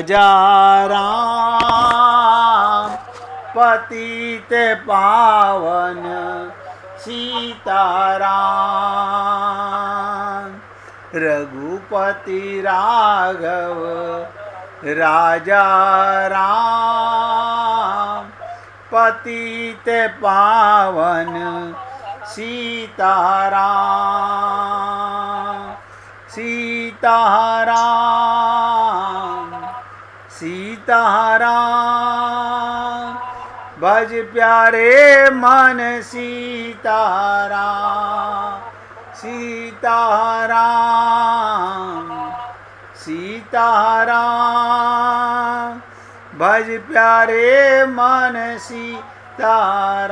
राम पतित पावन सीताराम, रघुपति राघव राजा राम, पतित पावन सीताराम, सीताराम, सीताराम, भज प्यारे मन सीताराम, सीताराम, सीताराम, भज प्यारे मन सीताराम।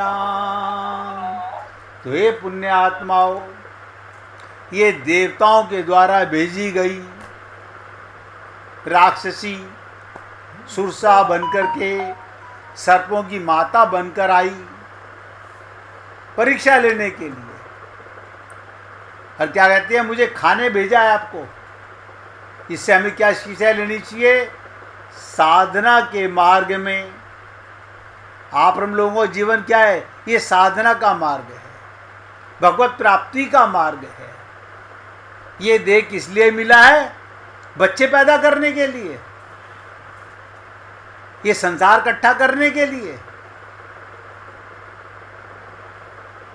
तो हे पुण्य आत्माओं, ये देवताओं के द्वारा भेजी गई राक्षसी सुरसा बनकर के सर्पों की माता बनकर आई परीक्षा लेने के लिए। और क्या कहती है, मुझे खाने भेजा है आपको। इससे हमें क्या शिक्षा लेनी चाहिए? साधना के मार्ग में आप हम लोगों का जीवन क्या है? ये साधना का मार्ग है, भगवत प्राप्ति का मार्ग है। ये देह किस लिए मिला है? बच्चे पैदा करने के लिए, ये संसार इकट्ठा करने के लिए,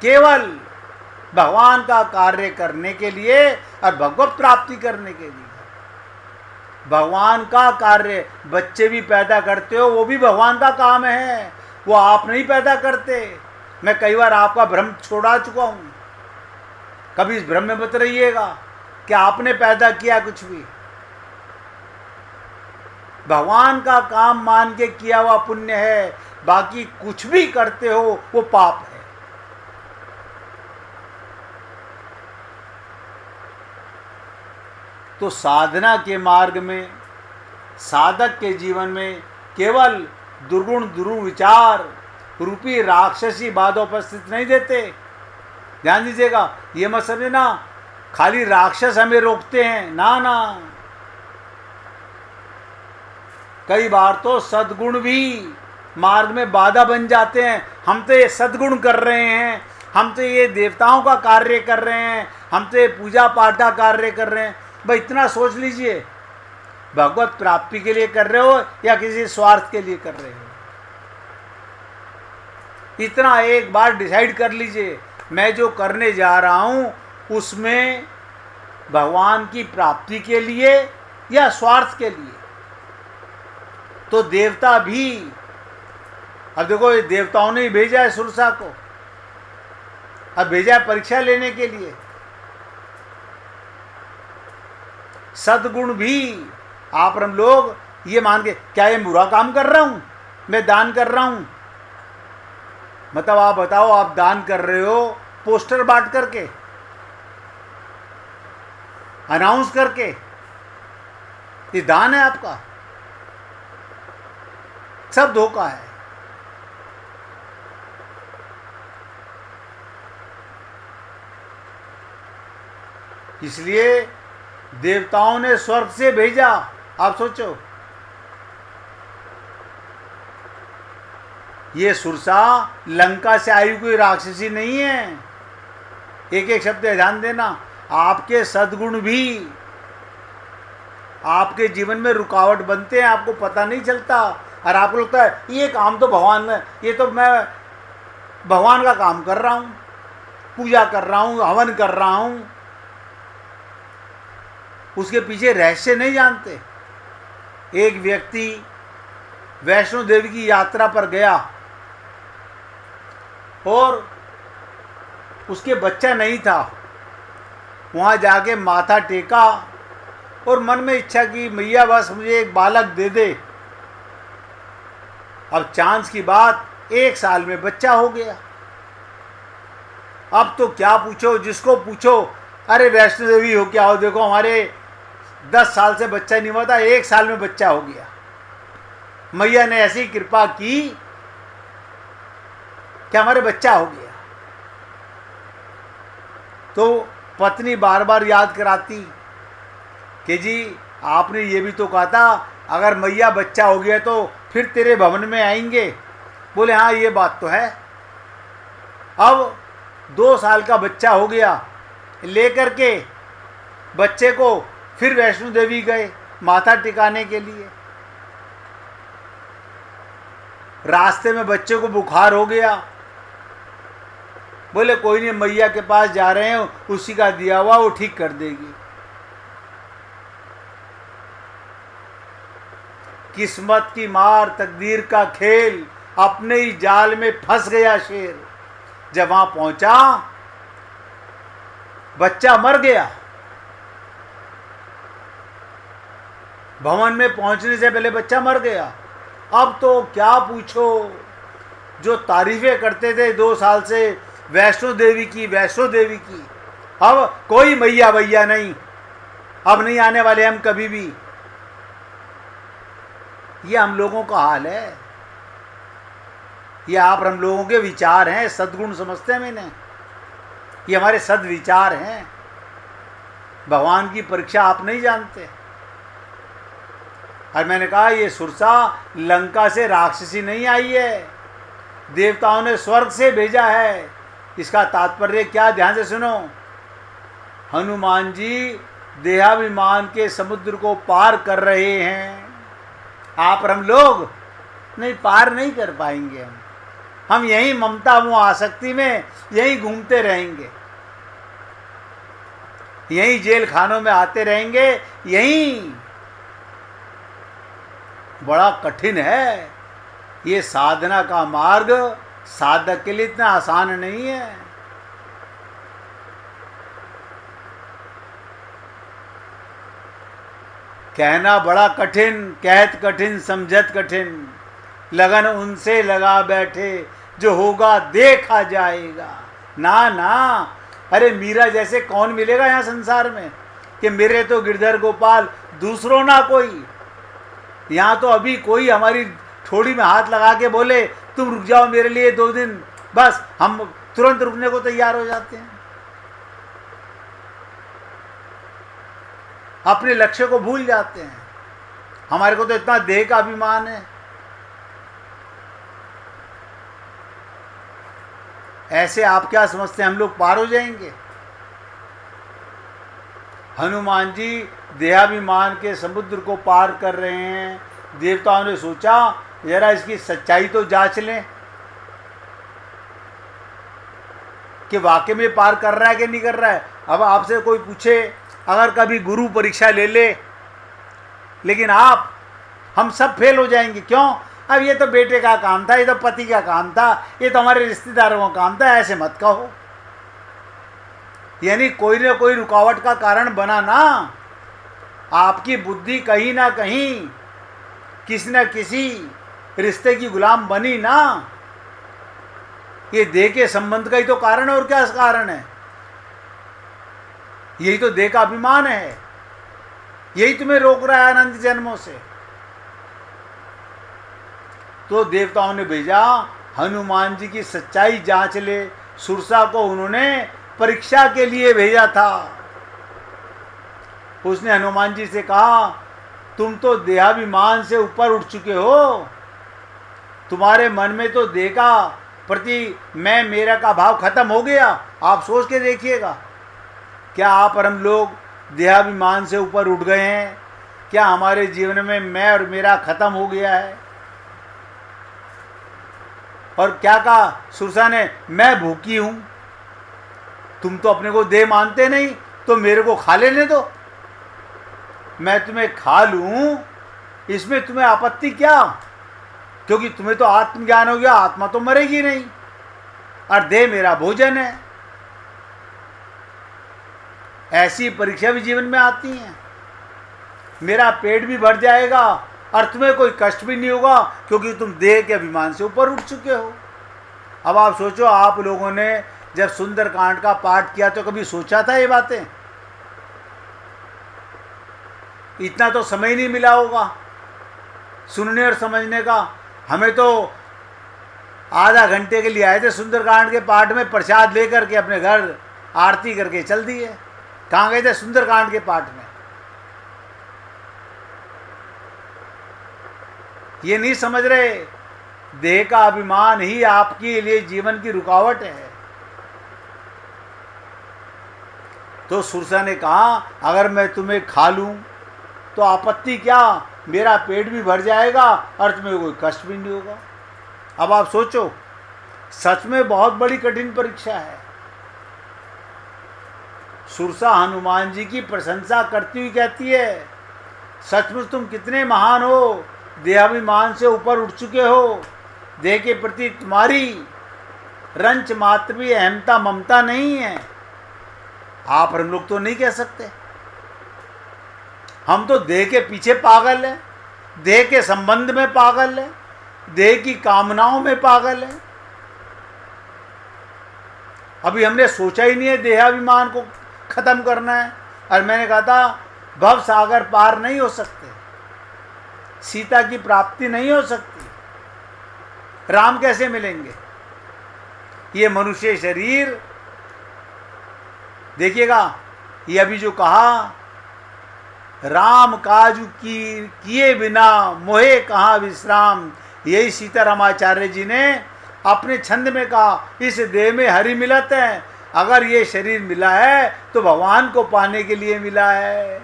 केवल भगवान का कार्य करने के लिए और भगवत प्राप्ति करने के लिए। भगवान का कार्य, बच्चे भी पैदा करते हो, वो भी भगवान का काम है, वो आप नहीं पैदा करते। मैं कई बार आपका भ्रम छोड़ा चुका हूं, कभी इस भ्रम में मत रहिएगा कि आपने पैदा किया कुछ भी। भगवान का काम मान के किया हुआ पुण्य है, बाकी कुछ भी करते हो वो पाप है। तो साधना के मार्ग में, साधक के जीवन में केवल दुर्गुण दुर्विचार रूपी राक्षसी बाधा उपस्थित नहीं देते। ध्यान दीजिएगा, ये मत समझना खाली राक्षस हमें रोकते हैं, ना ना। कई बार तो सद्गुण भी मार्ग में बाधा बन जाते हैं। हम तो ये सद्गुण कर रहे हैं, हम तो ये देवताओं का कार्य कर रहे हैं, हम तो ये पूजा पाठ का कार्य कर रहे हैं। भाई इतना सोच लीजिए, भगवत प्राप्ति के लिए कर रहे हो या किसी स्वार्थ के लिए कर रहे हो? इतना एक बार डिसाइड कर लीजिए, मैं जो करने जा रहा हूं उसमें भगवान की प्राप्ति के लिए या स्वार्थ के लिए। तो देवता भी, अब देखो ये देवताओं ने ही भेजा है सुरसा को, अब भेजा है परीक्षा लेने के लिए। सद्गुण भी आप हम लोग ये मान के, क्या ये बुरा काम कर रहा हूं? मैं दान कर रहा हूं, मतलब आप बताओ, आप दान कर रहे हो पोस्टर बांट करके, अनाउंस करके, ये दान है आपका? सब धोखा है। इसलिए देवताओं ने स्वर्ग से भेजा। आप सोचो, ये सुरसा लंका से आई कोई राक्षसी नहीं है। एक एक शब्द ध्यान देना। आपके सद्गुण भी आपके जीवन में रुकावट बनते हैं, आपको पता नहीं चलता। और आपको लगता है ये काम तो भगवान में, ये तो मैं भगवान का काम कर रहा हूँ, पूजा कर रहा हूँ, हवन कर रहा हूँ। उसके पीछे रहस्य नहीं जानते। एक व्यक्ति वैष्णो देवी की यात्रा पर गया और उसके बच्चा नहीं था। वहाँ जाके माथा टेका और मन में इच्छा की, मैया बस मुझे एक बालक दे दे। अब चांस की बात, 1 साल में बच्चा हो गया। अब तो क्या पूछो, जिसको पूछो, अरे वैष्णो देवी हो क्या हो, देखो हमारे 10 साल से बच्चा नहीं हुआ था, 1 साल में बच्चा हो गया। मैया ने ऐसी कृपा की कि हमारे बच्चा हो गया। तो पत्नी बार बार याद कराती कि जी आपने ये भी तो कहा था, अगर मैया बच्चा हो गया तो फिर तेरे भवन में आएंगे। बोले हाँ ये बात तो है। अब 2 साल का बच्चा हो गया, लेकर के बच्चे को फिर वैष्णो देवी गए माथा टिकाने के लिए। रास्ते में बच्चे को बुखार हो गया। बोले कोई नहीं, मैया के पास जा रहे हैं, उसी का दिया हुआ वो ठीक कर देगी। किस्मत की मार, तकदीर का खेल, अपने ही जाल में फंस गया शेर। जब वहां पहुंचा बच्चा मर गया। भवन में पहुंचने से पहले बच्चा मर गया। अब तो क्या पूछो, जो तारीफें करते थे 2 साल से वैष्णो देवी की, वैष्णो देवी की, अब कोई मैया भैया नहीं, अब नहीं आने वाले हम कभी भी। ये हम लोगों का हाल है। ये आप हम लोगों के विचार हैं, सद्गुण समझते हैं मैंने, ये हमारे सद्विचार हैं। भगवान की परीक्षा आप नहीं जानते। और मैंने कहा ये सुरसा लंका से राक्षसी नहीं आई है, देवताओं ने स्वर्ग से भेजा है। इसका तात्पर्य क्या, ध्यान से सुनो। हनुमान जी देहाभिमान के समुद्र को पार कर रहे हैं। आप और हम लोग नहीं, पार नहीं कर पाएंगे। हम यहीं ममता मोह आसक्ति में यहीं घूमते रहेंगे, यहीं जेल खानों में आते रहेंगे। यहीं बड़ा कठिन है ये साधना का मार्ग, साधक के लिए इतना आसान नहीं है। कहना बड़ा कठिन, कहत कठिन समझत कठिन, लगन उनसे लगा बैठे जो होगा देखा जाएगा। ना ना, अरे मीरा जैसे कौन मिलेगा यहाँ संसार में कि मेरे तो गिरधर गोपाल दूसरों ना कोई। यहाँ तो अभी कोई हमारी ठोड़ी में हाथ लगा के बोले तुम रुक जाओ मेरे लिए 2 दिन, बस हम तुरंत रुकने को तैयार हो जाते हैं। अपने लक्ष्य को भूल जाते हैं। हमारे को तो इतना देह का अभिमान है। ऐसे आप क्या समझते हैं हम लोग पार हो जाएंगे? हनुमान जी देहाभिमान के समुद्र को पार कर रहे हैं। देवताओं ने सोचा जरा इसकी सच्चाई तो जांच लें कि वाकई में पार कर रहा है कि नहीं कर रहा है। अब आपसे कोई पूछे, अगर कभी गुरु परीक्षा ले ले, लेकिन हम सब फेल हो जाएंगे। क्यों? अब ये तो बेटे का काम था, ये तो पति का काम था, ये तो हमारे रिश्तेदारों का काम था, ऐसे मत कहो। यानी कोई ना कोई रुकावट का कारण बना ना। आपकी बुद्धि कहीं ना कहीं किसी न किसी रिश्ते की गुलाम बनी ना। ये देह के संबंध का ही तो कारण है, और क्या कारण है? यही तो देह का अभिमान है, यही तुम्हें रोक रहा है अनंत जन्मों से। तो देवताओं ने भेजा हनुमान जी की सच्चाई जांच ले। सुरसा को उन्होंने परीक्षा के लिए भेजा था। उसने हनुमान जी से कहा तुम तो देहाभिमान से ऊपर उठ चुके हो, तुम्हारे मन में तो देह का प्रति मैं मेरा का भाव खत्म हो गया। आप सोच के देखिएगा, क्या आप और हम लोग देहाभिमान से ऊपर उठ गए हैं? क्या हमारे जीवन में मैं और मेरा खत्म हो गया है? और क्या कहा सुरसा ने, मैं भूखी हूं। तुम तो अपने को देह मानते नहीं, तो मेरे को खा लेने दो, मैं तुम्हें खा लूं, इसमें तुम्हें आपत्ति क्या? क्योंकि तुम्हें तो आत्मज्ञान हो गया, आत्मा तो मरेगी नहीं, और देह मेरा भोजन है। ऐसी परीक्षा भी जीवन में आती हैं। मेरा पेट भी भर जाएगा और तुम्हें कोई कष्ट भी नहीं होगा, क्योंकि तुम देह के अभिमान से ऊपर उठ चुके हो। अब आप सोचो, आप लोगों ने जब सुंदरकांड का पाठ किया तो कभी सोचा था ये बातें? इतना तो समय नहीं मिला होगा सुनने और समझने का। हमें तो आधा घंटे के लिए आए थे सुंदरकांड के पाठ में, प्रसाद लेकर के अपने घर आरती करके चल दिए। कहाँ गए थे? सुंदरकांड के पाठ में। ये नहीं समझ रहे देह का अभिमान ही आपके लिए जीवन की रुकावट है। तो सुरसा ने कहा अगर मैं तुम्हें खा लूं तो आपत्ति क्या, मेरा पेट भी भर जाएगा और तुम्हें कोई कष्ट भी नहीं होगा। अब आप सोचो, सच में बहुत बड़ी कठिन परीक्षा है। सुरसा हनुमान जी की प्रशंसा करती हुई कहती है सचमुच तुम कितने महान हो, देहाभिमान से ऊपर उठ चुके हो, देह के प्रति तुम्हारी रंच मात्र भी अहमता ममता नहीं है। आप हम लोग तो नहीं कह सकते, हम तो देह के पीछे पागल हैं, देह के संबंध में पागल हैं, देह की कामनाओं में पागल हैं। अभी हमने सोचा ही नहीं है देहाभिमान को खत्म करना है। और मैंने कहा था भव सागर पार नहीं हो सकते, सीता की प्राप्ति नहीं हो सकती, राम कैसे मिलेंगे। ये मनुष्य शरीर देखिएगा, ये अभी जो कहा राम काजू की किए बिना मोहे कहाँ विश्राम, यही सीतारामाचार्य जी ने अपने छंद में कहा इस देह में हरि मिलत है। अगर ये शरीर मिला है तो भगवान को पाने के लिए मिला है।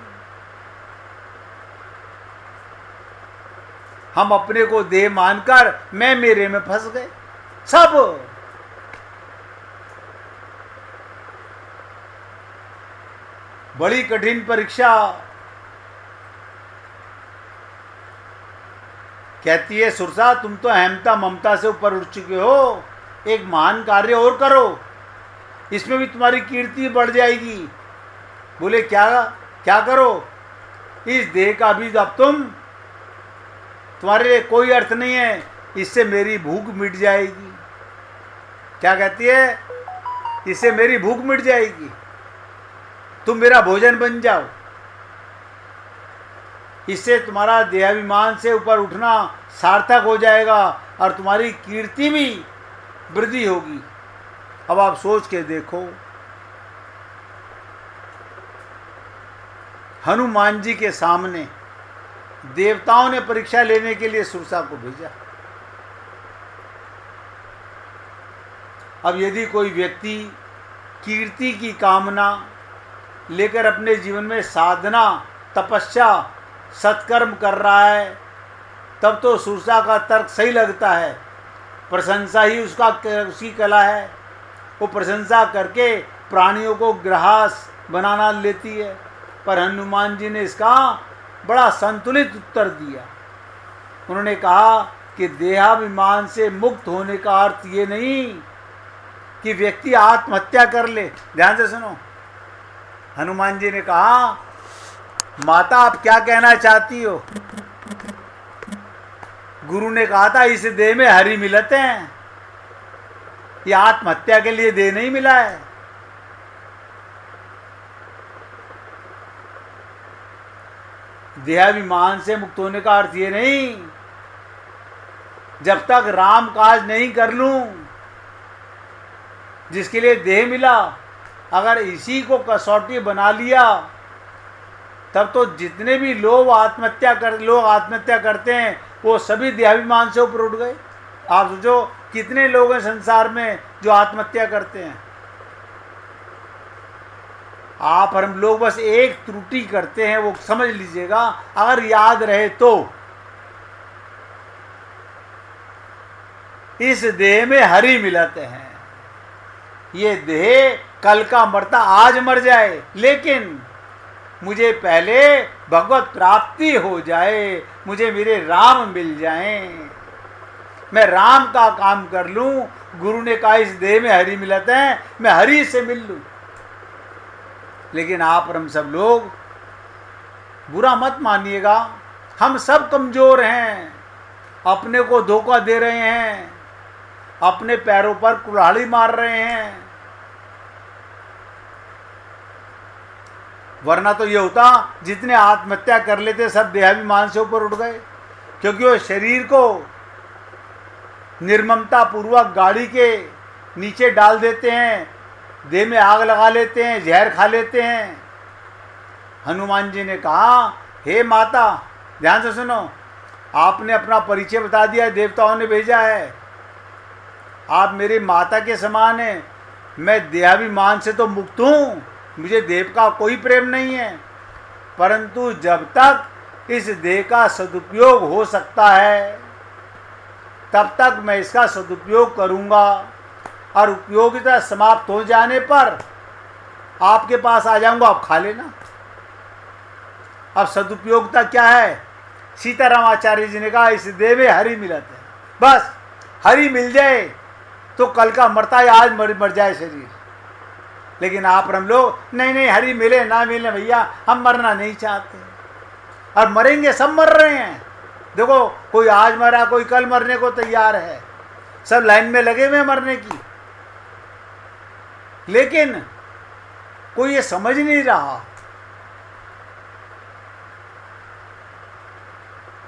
हम अपने को देह मानकर मैं मेरे में फंस गए सब। बड़ी कठिन परीक्षा। कहती है सुरसा तुम तो अहमता ममता से ऊपर उठ चुके हो, एक महान कार्य और करो, इसमें भी तुम्हारी कीर्ति बढ़ जाएगी। बोले क्या क्या करो, इस देह का भी अब तुम्हारे लिए कोई अर्थ नहीं है, इससे मेरी भूख मिट जाएगी। क्या कहती है, इससे मेरी भूख मिट जाएगी, तुम मेरा भोजन बन जाओ, इससे तुम्हारा देहाभिमान से ऊपर उठना सार्थक हो जाएगा और तुम्हारी कीर्ति भी वृद्धि होगी। अब आप सोच के देखो, हनुमान जी के सामने देवताओं ने परीक्षा लेने के लिए सुरसा को भेजा। अब यदि कोई व्यक्ति कीर्ति की कामना लेकर अपने जीवन में साधना तपस्या सत्कर्म कर रहा है, तब तो सुरसा का तर्क सही लगता है, प्रशंसा ही उसकी कला है। वो प्रशंसा करके प्राणियों को ग्रास बनाना लेती है। पर हनुमान जी ने इसका बड़ा संतुलित उत्तर दिया। उन्होंने कहा कि देहाभिमान से मुक्त होने का अर्थ ये नहीं कि व्यक्ति आत्महत्या कर ले। ध्यान से सुनो, हनुमान जी ने कहा माता आप क्या कहना चाहती हो। गुरु ने कहा था इस देह में हरि मिलते हैं, ये आत्महत्या के लिए देह नहीं मिला है। देहाभिमान से मुक्त होने का अर्थ ये नहीं जब तक राम काज नहीं कर लूं जिसके लिए देह मिला, अगर इसी को कसौटी बना लिया तब तो जितने भी लोग आत्महत्या करते हैं वो सभी देहाभिमान से ऊपर उठ गए। आप सोचो कितने लोग हैं संसार में जो आत्महत्या करते हैं। आप और हम लोग बस एक त्रुटि करते हैं, वो समझ लीजिएगा, अगर याद रहे तो इस देह में हरि मिलते हैं। ये देह कल का मरता आज मर जाए, लेकिन मुझे पहले भगवत प्राप्ति हो जाए, मुझे मेरे राम मिल जाएं, मैं राम का काम कर लूं। गुरु ने कहा इस देह में हरि मिलते हैं, मैं हरि से मिल लूं। लेकिन आप और हम सब लोग, बुरा मत मानिएगा, हम सब कमजोर हैं, अपने को धोखा दे रहे हैं, अपने पैरों पर कुल्हाड़ी मार रहे हैं। वरना तो ये होता जितने आत्महत्या कर लेते सब देहाभिमान से ऊपर उठ गए, क्योंकि वो शरीर को निर्ममता पूर्वक गाड़ी के नीचे डाल देते हैं, देह में आग लगा लेते हैं, जहर खा लेते हैं। हनुमान जी ने कहा हे माता ध्यान से सुनो, आपने अपना परिचय बता दिया, देवताओं ने भेजा है। आप मेरी माता के समान हैं। मैं देहाभिमान से तो मुक्त हूँ, मुझे देव का कोई प्रेम नहीं है, परंतु जब तक इस देह का सदुपयोग हो सकता है तब तक मैं इसका सदुपयोग करूँगा, और उपयोगिता समाप्त हो जाने पर आपके पास आ जाऊँगा, आप खा लेना। अब सदुपयोगिता क्या है? सीताराम आचार्य जी ने कहा, इस देह में हरि मिलत है। बस हरि मिल जाए तो कल का मरता है, आज मर जाए शरीर। लेकिन आप हम लोग नहीं नहीं, हरि मिले ना मिले भैया, हम मरना नहीं चाहते। और मरेंगे, सब मर रहे हैं। देखो, कोई आज मरा, कोई कल मरने को तैयार है, सब लाइन में लगे हुए मरने की। लेकिन कोई ये समझ नहीं रहा।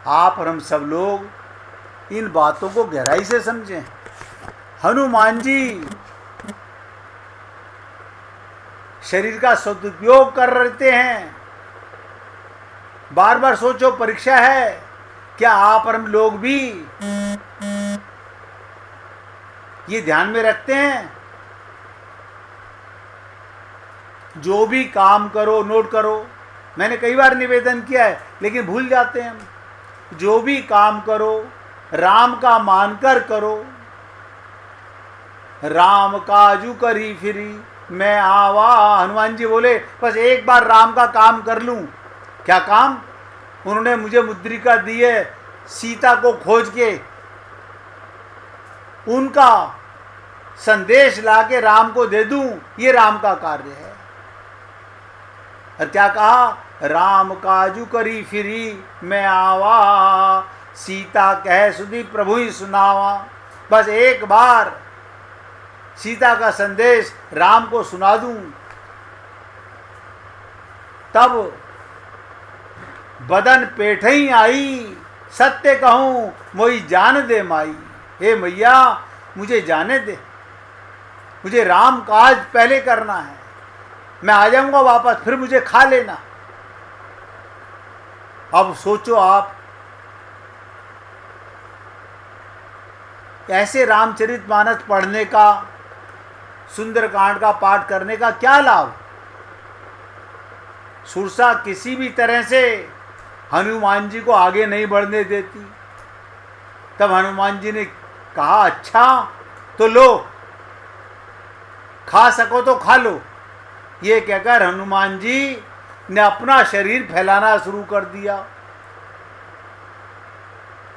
आप और हम सब लोग इन बातों को गहराई से समझें। हनुमान जी शरीर का सदुपयोग कर रहे हैं। बार बार सोचो, परीक्षा है, क्या आप और हम लोग भी ये ध्यान में रखते हैं? जो भी काम करो, नोट करो, मैंने कई बार निवेदन किया है लेकिन भूल जाते हैं हम। जो भी काम करो राम का मानकर करो। राम काजू करी फिरी मैं आवा। हनुमान जी बोले, बस एक बार राम का काम कर लूं। क्या काम? उन्होंने मुझे मुद्रिका दी है, सीता को खोज के उनका संदेश लाके राम को दे दूं, ये राम का कार्य है। और क्या कहा? राम काजू करी फिरी मैं आवा, सीता कह सुधी प्रभु ही सुनावा। बस एक बार सीता का संदेश राम को सुना दूं, तब बदन पेठ ही आई, सत्य कहूं मोई जान दे माई। हे मैया, मुझे जाने दे, मुझे राम काज पहले करना है। मैं आ जाऊंगा वापस, फिर मुझे खा लेना। अब सोचो आप, ऐसे रामचरितमानस पढ़ने का, सुंदरकांड का पाठ करने का क्या लाभ? सुरसा किसी भी तरह से हनुमान जी को आगे नहीं बढ़ने देती। तब हनुमान जी ने कहा, अच्छा तो लो, खा सको तो खा लो। ये कहकर हनुमान जी ने अपना शरीर फैलाना शुरू कर दिया।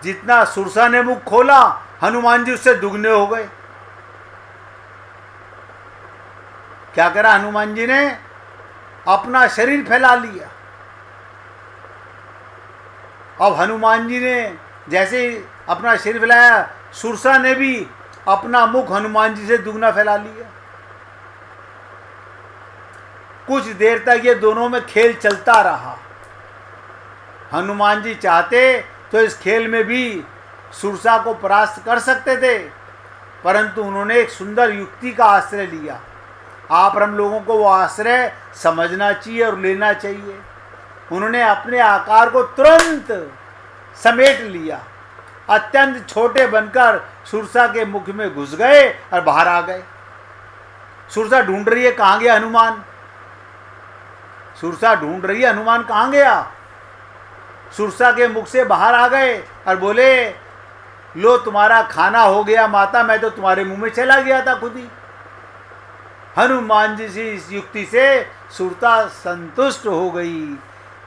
जितना सुरसा ने मुख खोला, हनुमान जी उससे दुगने हो गए। क्या करा हनुमान जी ने? अपना शरीर फैला लिया। अब हनुमान जी ने जैसे ही अपना शरीर फैलाया, सुरसा ने भी अपना मुख हनुमान जी से दुगना फैला लिया। कुछ देर तक ये दोनों में खेल चलता रहा। हनुमान जी चाहते तो इस खेल में भी सुरसा को परास्त कर सकते थे, परंतु उन्होंने एक सुंदर युक्ति का आश्रय लिया। आप हम लोगों को वो आश्रय समझना चाहिए और लेना चाहिए। उन्होंने अपने आकार को तुरंत समेट लिया, अत्यंत छोटे बनकर सुरसा के मुख में घुस गए और बाहर आ गए। सुरसा ढूंढ रही है, कहाँ गया हनुमान? सुरसा ढूंढ रही है, हनुमान कहाँ गया? सुरसा के मुख से बाहर आ गए और बोले, लो तुम्हारा खाना हो गया माता, मैं तो तुम्हारे मुंह में चला गया था खुद ही। हनुमान जी की इस युक्ति से सुरता संतुष्ट हो गई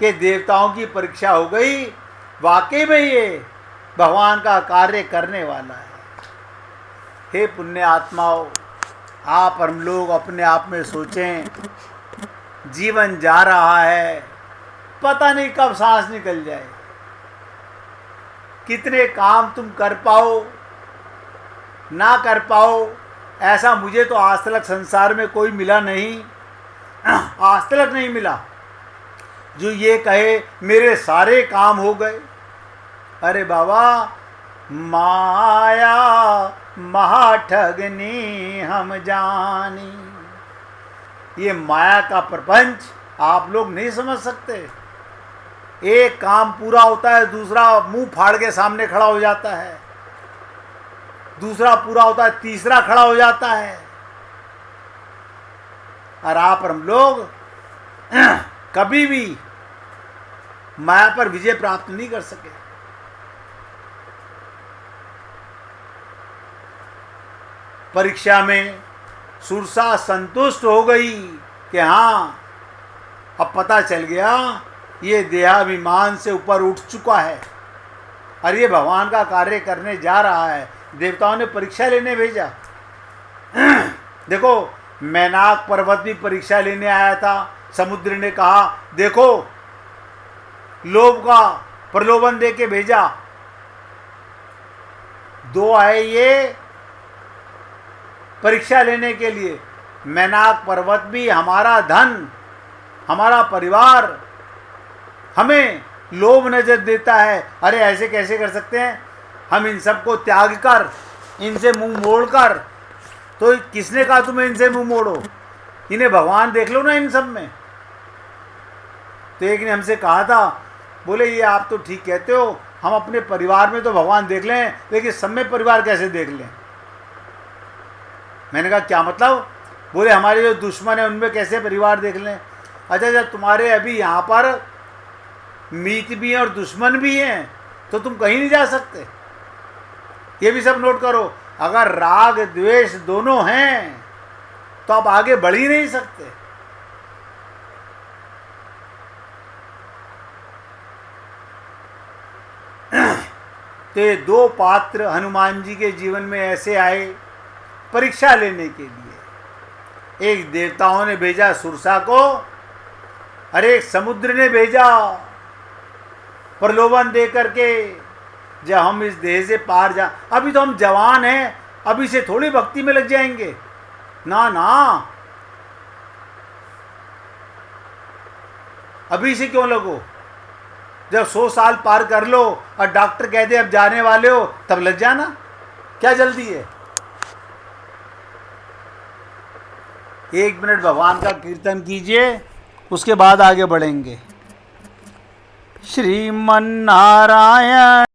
कि देवताओं की परीक्षा हो गई, वाकई में ये भगवान का कार्य करने वाला है। हे पुण्य आत्माओं, आप हम लोग अपने आप में सोचें, जीवन जा रहा है, पता नहीं कब सांस निकल जाए। कितने काम तुम कर पाओ ना कर पाओ, ऐसा मुझे तो आज तक संसार में कोई मिला नहीं, आज तक नहीं मिला जो ये कहे मेरे सारे काम हो गए। अरे बाबा, माया महाठगनी हम जानी। ये माया का प्रपंच आप लोग नहीं समझ सकते। एक काम पूरा होता है, दूसरा मुंह फाड़ के सामने खड़ा हो जाता है, दूसरा पूरा होता है, तीसरा खड़ा हो जाता है। और आप और हम लोग कभी भी माया पर विजय प्राप्त नहीं कर सके। परीक्षा में सुरसा संतुष्ट हो गई कि हाँ, अब पता चल गया ये देहाभिमान से ऊपर उठ चुका है और ये भगवान का कार्य करने जा रहा है। देवताओं ने परीक्षा लेने भेजा। देखो, मैनाक पर्वत भी परीक्षा लेने आया था। समुद्र ने कहा देखो, लोभ का प्रलोभन दे के भेजा। दो आए ये परीक्षा लेने के लिए। मैनाक पर्वत भी हमारा धन, हमारा परिवार हमें लोभ नजर देता है। अरे ऐसे कैसे कर सकते हैं, हम इन सबको त्याग कर, इनसे मुंह मोड़ कर। तो किसने कहा तुम्हें इनसे मुंह मोड़ो? इन्हें भगवान देख लो ना इन सब में। तो एक ने हमसे कहा था, बोले ये आप तो ठीक कहते हो, हम अपने परिवार में तो भगवान देख लें, लेकिन सब में परिवार कैसे देख लें? मैंने कहा क्या मतलब? बोले हमारे जो दुश्मन है उनमें कैसे परिवार देख लें? अच्छा, जब तुम्हारे अभी यहाँ पर मीत भी हैं और दुश्मन भी हैं तो तुम कहीं नहीं जा सकते। ये भी सब नोट करो। अगर राग द्वेष दोनों हैं तो आप आगे बढ़ ही नहीं सकते। तो ये दो पात्र हनुमान जी के जीवन में ऐसे आए परीक्षा लेने के लिए। एक देवताओं ने भेजा सुरसा को, अरे एक समुद्र ने भेजा प्रलोभन दे करके, जब हम इस देह से पार जा, अभी तो हम जवान हैं, अभी से थोड़ी भक्ति में लग जाएंगे। ना ना, अभी से क्यों लगो? जब 100 साल पार कर लो और डॉक्टर कह दे अब जाने वाले हो, तब लग जाना। क्या जल्दी है? 1 मिनट भगवान का कीर्तन कीजिए, उसके बाद आगे बढ़ेंगे। श्रीमन नारायण